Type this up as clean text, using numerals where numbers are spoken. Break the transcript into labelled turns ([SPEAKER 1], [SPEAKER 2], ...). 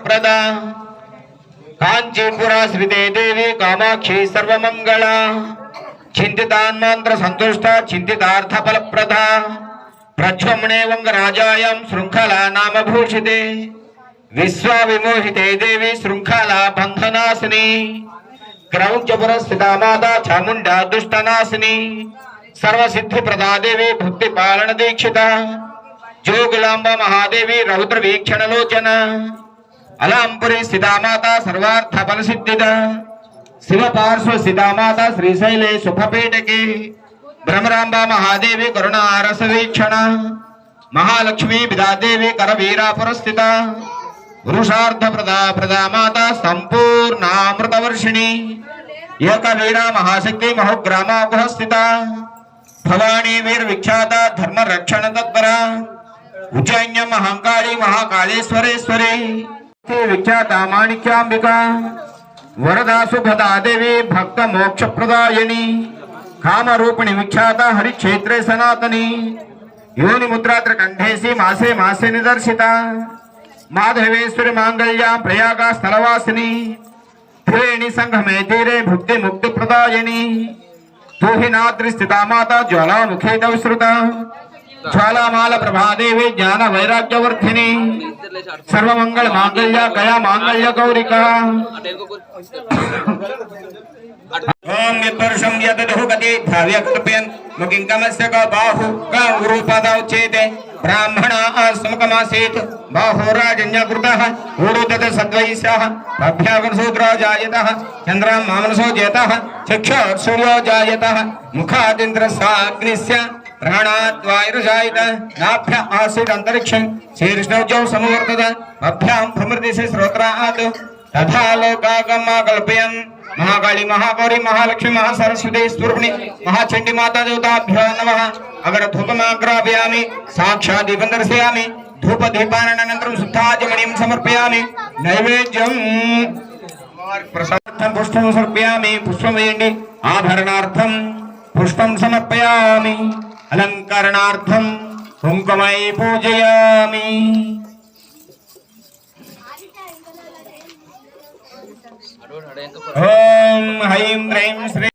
[SPEAKER 1] प्रदा कांचीपुरा श्रीते देवी कामाक्षी सर्वमंगला चिंतितान्मांत्र संतुष्टा चिंतितार्थ फलप्रदा प्रच्छ्वमणे वंगराजायां श्रृंखला नाम भूषिते विश्वविमोहिते देवी श्रृंखला बंधनासिनी क्रौंचपुर स्थिता माता चामुंडा दुष्टनाशिनी सर्वसिद्धिप्रदा देवी भक्ति पालन दीक्षिता जोगलांबा महादेवी रौद्र वीक्षण लोचना अलांपुरी स्थिता माता सर्वार्थ फल सिद्धिदा शिव पार्श्व स्थिता माता श्रीशैले सुखपीठके ब्रह्मरांबा महादेवी करुणा रस वीक्षण महालक्ष्मी विदा देवी करवीरापुर स्थिता पुरुषार्थ प्रदा प्रदा माता संपूर्णामृत वर्षिणी एकवीरा महाशक्ति महोग्रामा गुह स्थिता भवानी वीर विख्याता धर्म रक्षण तत्परा उज्जैन्य महाकाली महाकालेश्वरेश्वरी विख्याता माणिक्यांबिका वरदा सुभदा देवी भक्त मोक्ष प्रदायिनी काम रूपिणी विख्याता हरिक्षेत्रे सनातनी योनि मुद्रात्र कंठेसी मासे मासे निदर्शिता माधवेश्वरी मांगल्या प्रयागा स्थलवासिनी त्रिवेणी संगमे तीरे भुक्ति मुक्ति प्रदायिनी तू ही नाद्रि स्थिता माता ज्वालामुखी तवश्रुता ज्वालामाल प्रभादेवी ज्ञान वैराग्यवर्धिनी सर्वमंगल मांगल्य गया मांगल्य गौरिका ओम यत्पुरुषं यदधुगति भाव्य कल्पयन् मुकिंकमस्य का बाहु का उरूपदाउच्यते ब्राह्मणा असमकमासीत् बाहुराजन्यकृतः ऊरुदत सद्वैस्यः अभ्यागमसूत्रो जायतः चन्द्रं मामनसो जेतः चक्षुः सूर्यो जायतः मुखादिन्द्रस्याग्निस्य प्राणात् वायुर्जायत नाभ्य आसीत् अंतरिक्षं शीर्ष्णौजौ समवर्तत अभ्यां भ्रमृदिशि श्रोत्रात् तथा लोकागमा कल्पयन् महाकाली महागौरी महालक्ष्मी महासरस्वती स्वरूपिणी महाचंडी माता देवताभ्यो नमः अगर धूपमाग्रापयामि साक्षात् दीपं दर्शयामि धूप दीपानन्तरं शुद्धाचमनीं समर्पयामि नैवेद्यं प्रसादार्थं पुष्पं समर्पयामि पुष्पं वेण्डि आभरणार्थं पुष्पं समर्पयामि अलंकरणार्थं कुंकुमै पूजयामि ओम ह्रीं ह्रीं श्री